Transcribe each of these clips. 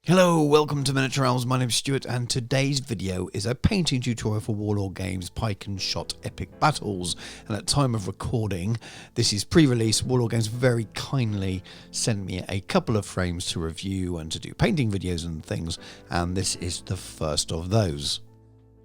Hello, welcome to Miniature Realms. My name is Stuart, and today's video is a painting tutorial for Warlord games Pike Shotte Epic Battles. And at time of recording, this is pre-release. Warlord Games very kindly sent me a couple of frames to review and to do painting videos and things, and this is the first of those.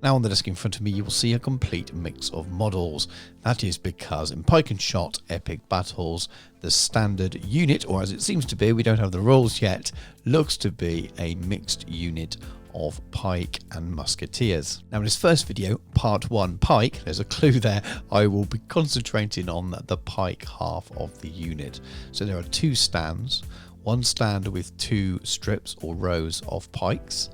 Now on the desk in front of me you will see a complete mix of models. That is because in Pike Shotte Epic Battles the standard unit, or as it seems to be, we don't have the rules yet, looks to be a mixed unit of Pike and Musketeers. Now in this first video, part 1 Pike, there's a clue there, I will be concentrating on the Pike half of the unit. So there are two stands, one stand with two strips or rows of Pikes,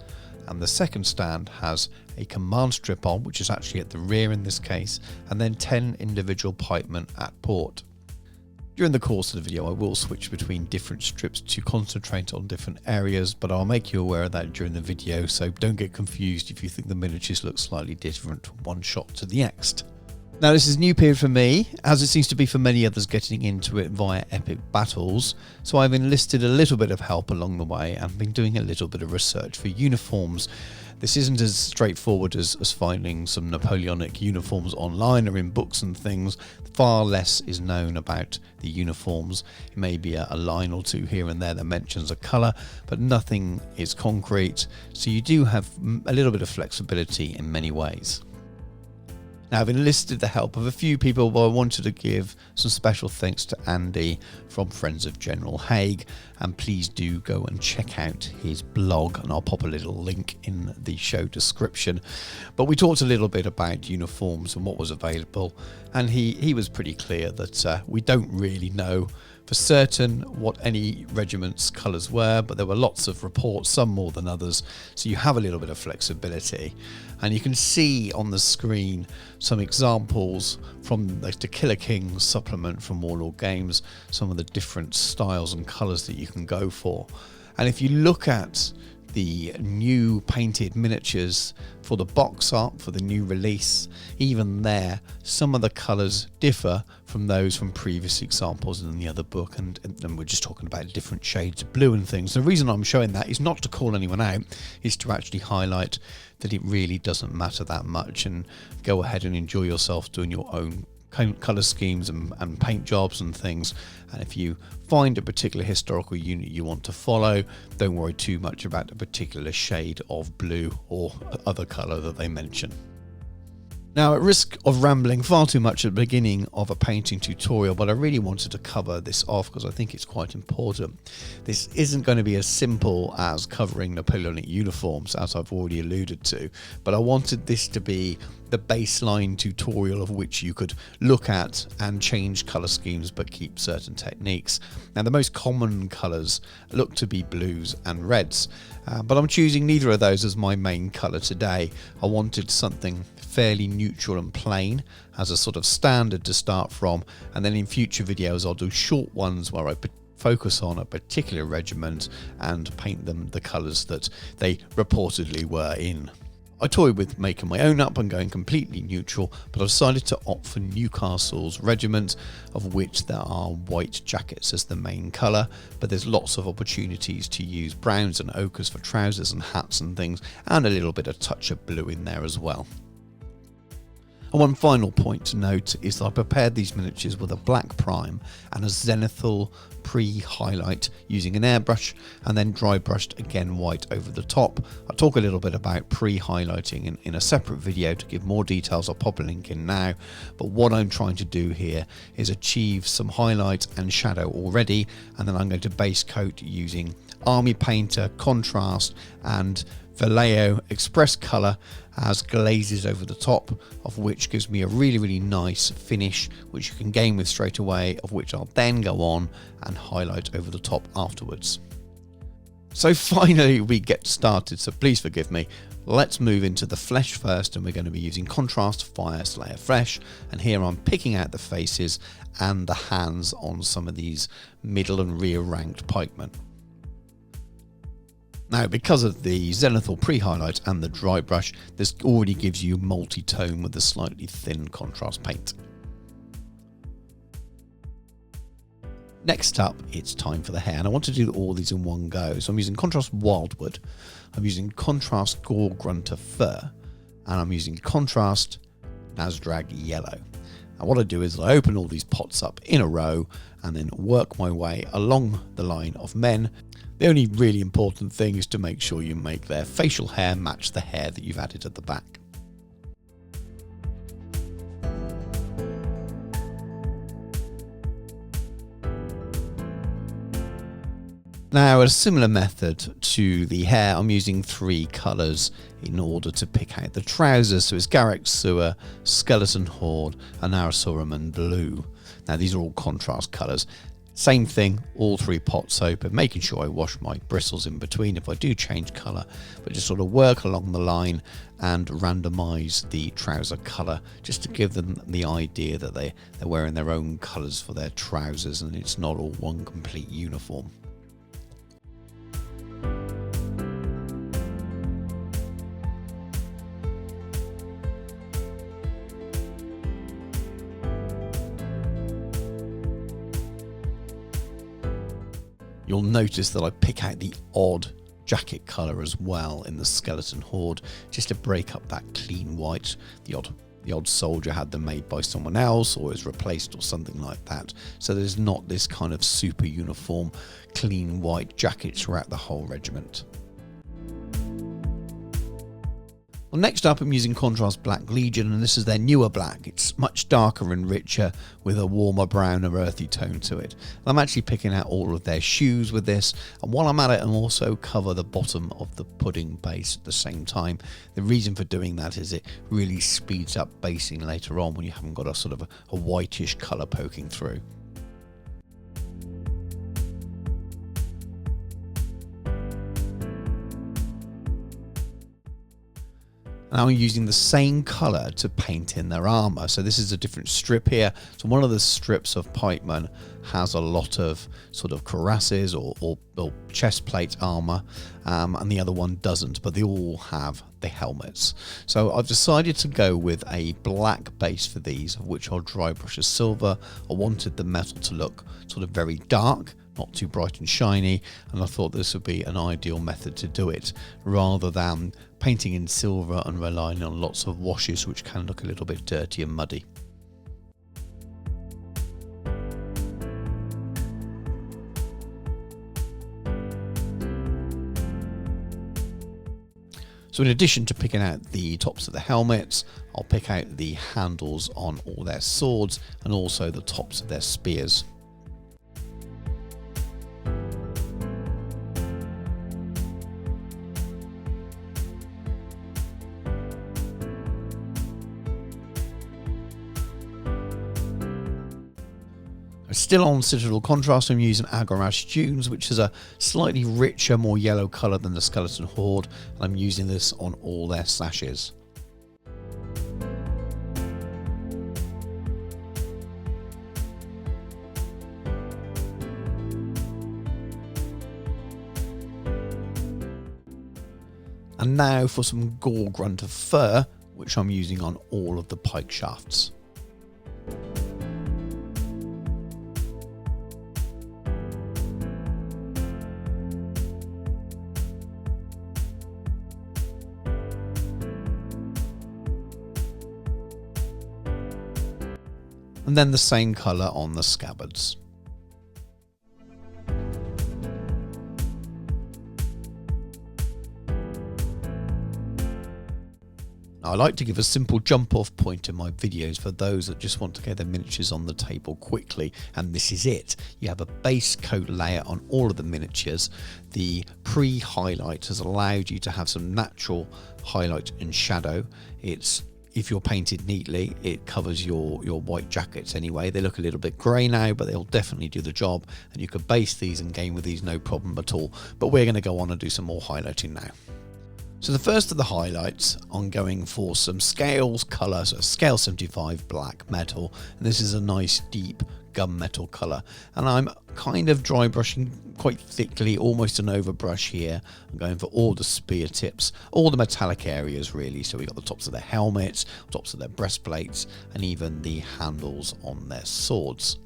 and the second stand has a command strip on, which is actually at the rear in this case, and then 10 individual pikemen at port. During the course of the video I will switch between different strips to concentrate on different areas, but I'll make you aware of that during the video, so don't get confused if you think the miniatures look slightly different from one shot to the next. Now this is a new period for me, as it seems to be for many others getting into it via Epic Battles, so I've enlisted a little bit of help along the way and been doing a little bit of research for uniforms. This isn't as straightforward as finding some Napoleonic uniforms online or in books and things. Far less is known about the uniforms. It may be a line or two here and there that mentions a colour, but nothing is concrete, so you do have a little bit of flexibility in many ways. Now I've enlisted the help of a few people, but I wanted to give some special thanks to Andy from Friends of General Haig, and please do go and check out his blog, and I'll pop a little link in the show description. But we talked a little bit about uniforms and what was available, and he was pretty clear that we don't really know for certain what any regiment's colours were, but there were lots of reports, some more than others, so you have a little bit of flexibility. And you can see on the screen some examples from the Killer King supplement from Warlord Games, some of the different styles and colours that you can go for. And if you look at the new painted miniatures for the box art for the new release, even there some of the colours differ from those from previous examples in the other book, and we're just talking about different shades of blue and things. The reason I'm showing that is not to call anyone out, is to actually highlight that it really doesn't matter that much, and go ahead and enjoy yourself doing your own colour schemes and paint jobs and things. And if you find a particular historical unit you want to follow, don't worry too much about a particular shade of blue or other colour that they mention. Now, at risk of rambling far too much at the beginning of a painting tutorial, but I really wanted to cover this off because I think it's quite important. This isn't going to be as simple as covering Napoleonic uniforms, as I've already alluded to, but I wanted this to be the baseline tutorial of which you could look at and change colour schemes but keep certain techniques. Now the most common colours look to be blues and reds, but I'm choosing neither of those as my main colour today. I wanted something fairly neutral and plain as a sort of standard to start from, and then in future videos I'll do short ones where I focus on a particular regiment and paint them the colours that they reportedly were in. I toyed with making my own up and going completely neutral, but I've decided to opt for Newcastle's regiment, of which there are white jackets as the main colour, but there's lots of opportunities to use browns and ochres for trousers and hats and things, and a little bit of touch of blue in there as well. And one final point to note is that I prepared these miniatures with a black prime and a zenithal pre-highlight using an airbrush, and then dry brushed again white over the top. I'll talk a little bit about pre-highlighting in a separate video to give more details. I'll pop a link in now, but what I'm trying to do here is achieve some highlight and shadow already, and then I'm going to base coat using Army Painter, Contrast and Vallejo Express Colour as glazes over the top, of which gives me a really nice finish which you can game with straight away, of which I'll then go on and highlight over the top afterwards. So finally we get started, so please forgive me. Let's move into the flesh first, and we're going to be using Contrast Fire Slayer Flesh, and here I'm picking out the faces and the hands on some of these middle and rear ranked pikemen. Now, because of the zenithal pre-highlight and the dry brush, this already gives you multi-tone with a slightly thin contrast paint. Next up, it's time for the hair, and I want to do all these in one go. So I'm using contrast wildwood, I'm using contrast gore grunter fur, and I'm using contrast Nasdrag yellow. And what I do is I open all these pots up in a row and then work my way along the line of men. The only really important thing is to make sure you make their facial hair match the hair that you've added at the back. Now, a similar method to the hair, I'm using 3 colours in order to pick out the trousers. So it's Garrick Sewer, Skeleton Horde, and Arasauraman Blue. Now, these are all contrast colours. Same thing, all 3 pots open, making sure I wash my bristles in between if I do change colour, but just sort of work along the line and randomise the trouser colour, just to give them the idea that they're wearing their own colours for their trousers and it's not all one complete uniform. You'll notice that I pick out the odd jacket colour as well in the Skeleton Horde, just to break up that clean white. The odd soldier had them made by someone else or is replaced or something like that. So there's not this kind of super uniform clean white jacket throughout the whole regiment. Well, next up I'm using Contrast Black Legion, and this is their newer black. It's much darker and richer with a warmer brown or earthy tone to it. And I'm actually picking out all of their shoes with this, and while I'm at it, I'll also cover the bottom of the pudding base at the same time. The reason for doing that is it really speeds up basing later on when you haven't got a sort of a whitish colour poking through. Now I'm using the same colour to paint in their armour. So this is a different strip here. So one of the strips of Pikemen has a lot of sort of cuirasses or chest plate armour, and the other one doesn't, but they all have the helmets. So I've decided to go with a black base for these, of which I'll dry brush as silver. I wanted the metal to look sort of very dark, not too bright and shiny, and I thought this would be an ideal method to do it, rather than painting in silver and relying on lots of washes which can look a little bit dirty and muddy. So in addition to picking out the tops of the helmets, I'll pick out the handles on all their swords and also the tops of their spears. Still on Citadel Contrast, I'm using Agarash Dunes, which is a slightly richer, more yellow colour than the Skeleton Horde, and I'm using this on all their sashes. And now for some Gore Grunter fur, which I'm using on all of the pike shafts. And then the same colour on the scabbards. Now, I like to give a simple jump off point in my videos for those that just want to get their miniatures on the table quickly, and this is it. You have a base coat layer on all of the miniatures. The pre-highlight has allowed you to have some natural highlight and shadow. If you're painted neatly, it covers your white jackets anyway. They look a little bit grey now, but they'll definitely do the job, and you could base these and game with these no problem at all. But we're going to go on and do some more highlighting now. So the first of the highlights, I'm going for some scales colour, so scale 75 black metal, and this is a nice deep gunmetal colour, and I'm kind of dry brushing quite thickly, almost an overbrush here. I'm going for all the spear tips, all the metallic areas really. So we got the tops of their helmets, tops of their breastplates, and even the handles on their swords.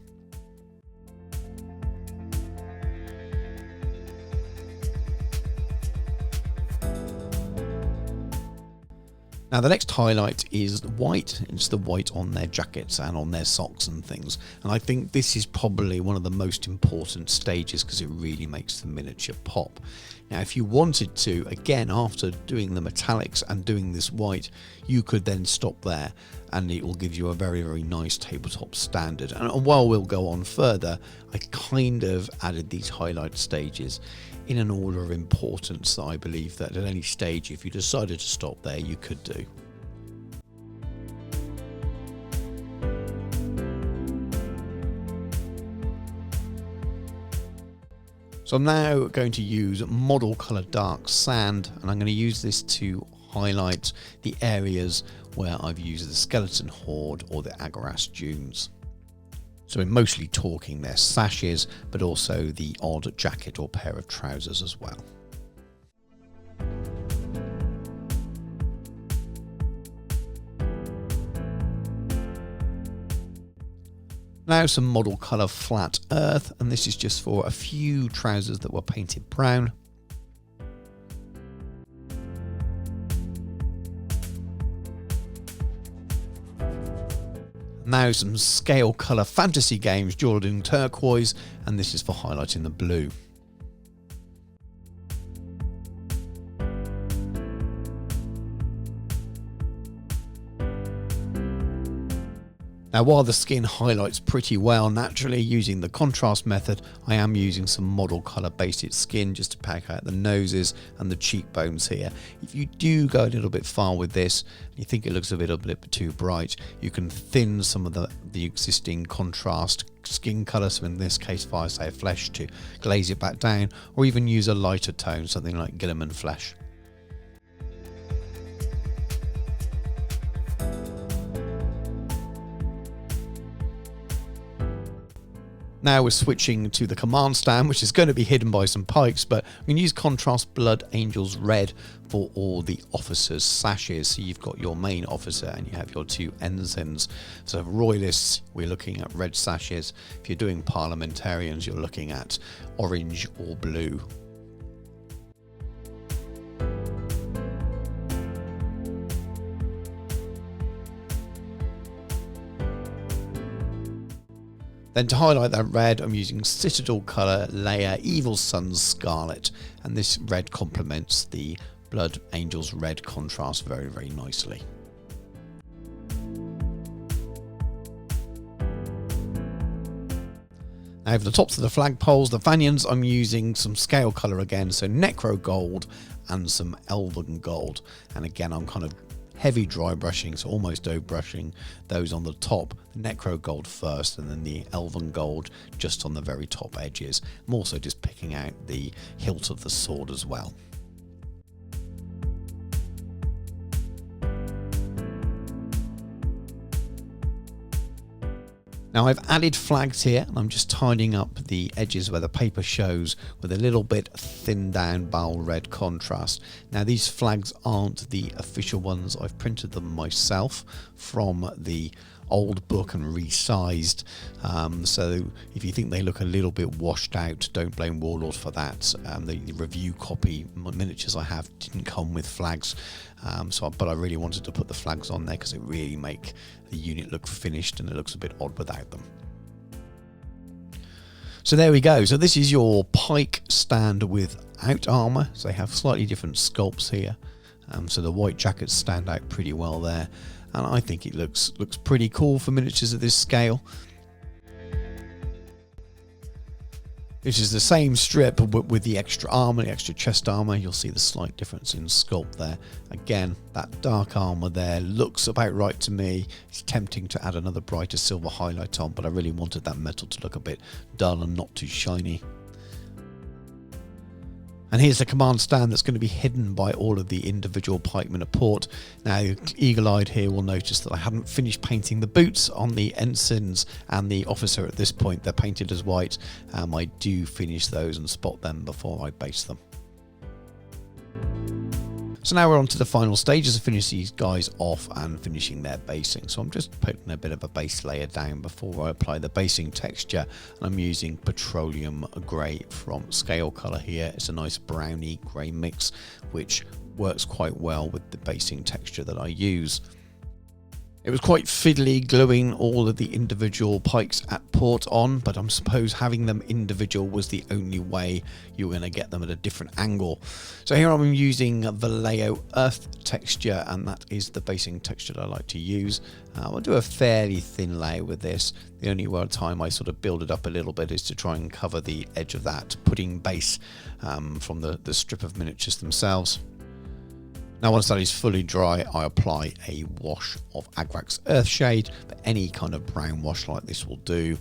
Now the next highlight is white. It's the white on their jackets and on their socks and things. And I think this is probably one of the most important stages because it really makes the miniature pop. Now if you wanted to, again, after doing the metallics and doing this white, you could then stop there and it will give you a very, very nice tabletop standard. And while we'll go on further, I kind of added these highlight stages in an order of importance that I believe that at any stage, if you decided to stop there, you could do. So I'm now going to use model color dark sand, and I'm going to use this to highlight the areas where I've used the skeleton horde or the Agaras dunes. So we're mostly talking their sashes, but also the odd jacket or pair of trousers as well. Now some model colour flat earth, and this is just for a few trousers that were painted brown. Now some scale colour fantasy games, Jordan turquoise, and this is for highlighting the blue. Now while the skin highlights pretty well naturally using the contrast method, I am using some model colour basic skin just to pack out the noses and the cheekbones here. If you do go a little bit far with this, and you think it looks a little bit too bright, you can thin some of the existing contrast skin colour, so in this case if I say flesh, to glaze it back down, or even use a lighter tone, something like Gilliman flesh. Now we're switching to the command stand, which is going to be hidden by some pikes, but I'm going to use contrast blood angels red for all the officers' sashes. So you've got your main officer and you have your two ensigns. So royalists, we're looking at red sashes. If you're doing parliamentarians, you're looking at orange or blue. Then to highlight that red, I'm using Citadel colour layer Evil Sun's Scarlet, and this red complements the Blood Angels red contrast very, very nicely. Now for the tops of the flagpoles, the fanions, I'm using some scale colour again, so Necro Gold and some Elven Gold, and again I'm kind of heavy dry brushing, so almost dough brushing those on the top, the Necro Gold first and then the Elven Gold just on the very top edges. I'm also just picking out the hilt of the sword as well. Now I've added flags here and I'm just tidying up the edges where the paper shows with a little bit thinned down bile red contrast. Now these flags aren't the official ones, I've printed them myself from the old book and resized, so if you think they look a little bit washed out, don't blame Warlord for that. The review copy miniatures I have didn't come with flags, but I really wanted to put the flags on there because it really make the unit look finished and it looks a bit odd without them. So there we go. So this is your pike stand without armour. So they have slightly different sculpts here. So the white jackets stand out pretty well there. And I think it looks pretty cool for miniatures at this scale. This is the same strip but with the extra armour, the extra chest armour. You'll see the slight difference in sculpt there. Again, that dark armour there looks about right to me. It's tempting to add another brighter silver highlight on, but I really wanted that metal to look a bit dull and not too shiny. And here's the command stand that's going to be hidden by all of the individual pikemen at port. Now, eagle-eyed here will notice that I haven't finished painting the boots on the ensigns and the officer at this point. They're painted as white. I do finish those and spot them before I base them. So now we're on to the final stages to finish these guys off and finishing their basing. So I'm just putting a bit of a base layer down before I apply the basing texture. And I'm using petroleum grey from Scale Colour here. It's a nice browny grey mix, which works quite well with the basing texture that I use. It was quite fiddly gluing all of the individual pikes at port on, but I suppose having them individual was the only way you were going to get them at a different angle. So here I'm using Vallejo earth texture, and that is the basing texture that I like to use. I'll do a fairly thin layer with this. The only time I sort of build it up a little bit is to try and cover the edge of that pudding base from the strip of miniatures themselves. Now once that is fully dry, I apply a wash of Agrax Earthshade, but any kind of brown wash like this will do.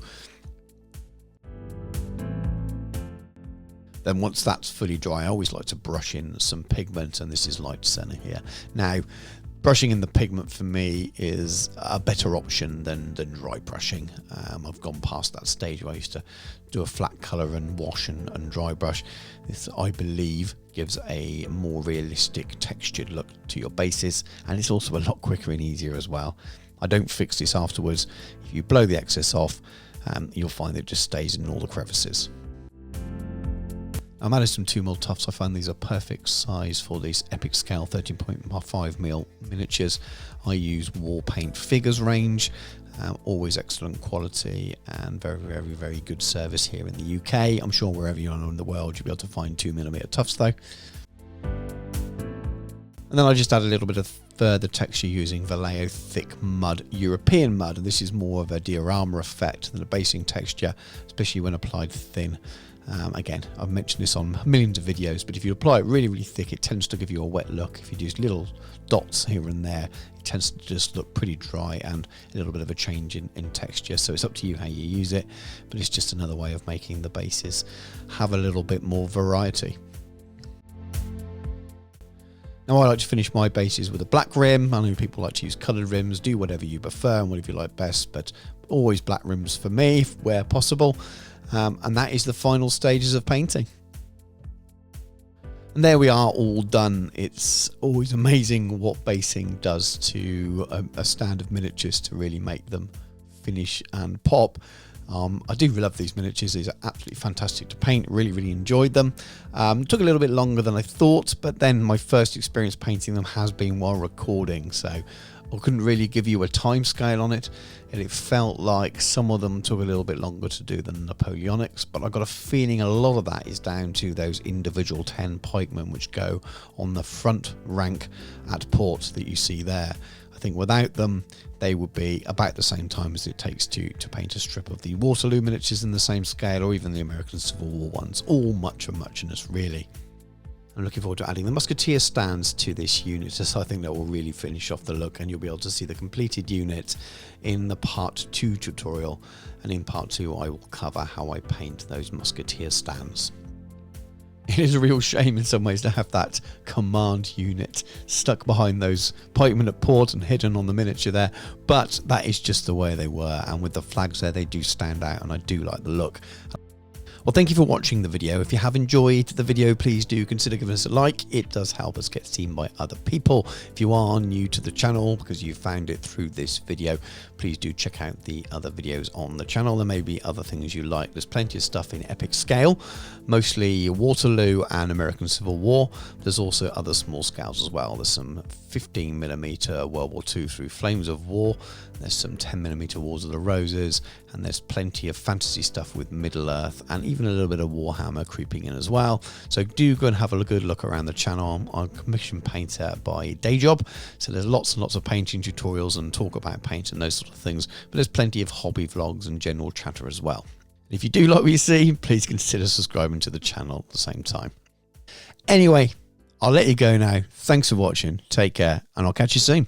Then once that's fully dry, I always like to brush in some pigment, and this is light center here. Now, brushing in the pigment for me is a better option than dry brushing. I've gone past that stage where I used to do a flat colour and wash and dry brush. This, I believe, gives a more realistic textured look to your bases, and it's also a lot quicker and easier as well. I don't fix this afterwards. If you blow the excess off, you'll find it just stays in all the crevices. I've added some 2mm tufts. I find these are perfect size for these epic scale 13.5mm miniatures. I use War Paint Figures range, always excellent quality and very good service here in the UK. I'm sure wherever you are in the world you'll be able to find 2mm tufts though. And then I just add a little bit of further texture using Vallejo Thick Mud European Mud, and this is more of a diorama effect than a basing texture, especially when applied thin. Again, I've mentioned this on millions of videos, but if you apply it really thick, it tends to give you a wet look. If you use little dots here and there, it tends to just look pretty dry and a little bit of a change in texture. So it's up to you how you use it, but it's just another way of making the bases have a little bit more variety. Now I like to finish my bases with a black rim. I know people like to use coloured rims. Do whatever you prefer and whatever you like best, but always black rims for me where possible. And that is the final stages of painting. And there we are, all done. It's always amazing what basing does to a stand of miniatures to really make them finish and pop. I do love these miniatures. These are absolutely fantastic to paint. Really enjoyed them. Took a little bit longer than I thought, but then my first experience painting them has been while recording, so I couldn't really give you a time scale on it, and it felt like some of them took a little bit longer to do than Napoleonics, but I got a feeling a lot of that is down to those individual 10 pikemen which go on the front rank at port that you see there. I think without them they would be about the same time as it takes to paint a strip of the Waterloo miniatures in the same scale, or even the American Civil War ones. All much of muchness really. I'm looking forward to adding the musketeer stands to this unit, so I think that will really finish off the look, and you'll be able to see the completed unit in the part 2 tutorial, and in part 2 I will cover how I paint those musketeer stands. It is a real shame in some ways to have that command unit stuck behind those pikemen at port and hidden on the miniature there, but that is just the way they were, and with the flags there they do stand out, and I do like the look. Well, thank you for watching the video. If you have enjoyed the video, please do consider giving us a like. It does help us get seen by other people. If you are new to the channel because you found it through this video, please do check out the other videos on the channel. There may be other things you like. There's plenty of stuff in epic scale, mostly Waterloo and American Civil War. There's also other small scales as well. There's some 15mm World War II through Flames of War. There's some 10mm Wars of the Roses, and there's plenty of fantasy stuff with Middle Earth, and even a little bit of Warhammer creeping in as well. So do go and have a good look around the channel. I'm a commission painter by day job, so there's lots and lots of painting tutorials and talk about paint and those sort of things, but there's plenty of hobby vlogs and general chatter as well. If you do like what you see, please consider subscribing to the channel at the same time. Anyway, I'll let you go now. Thanks for watching, take care, and I'll catch you soon.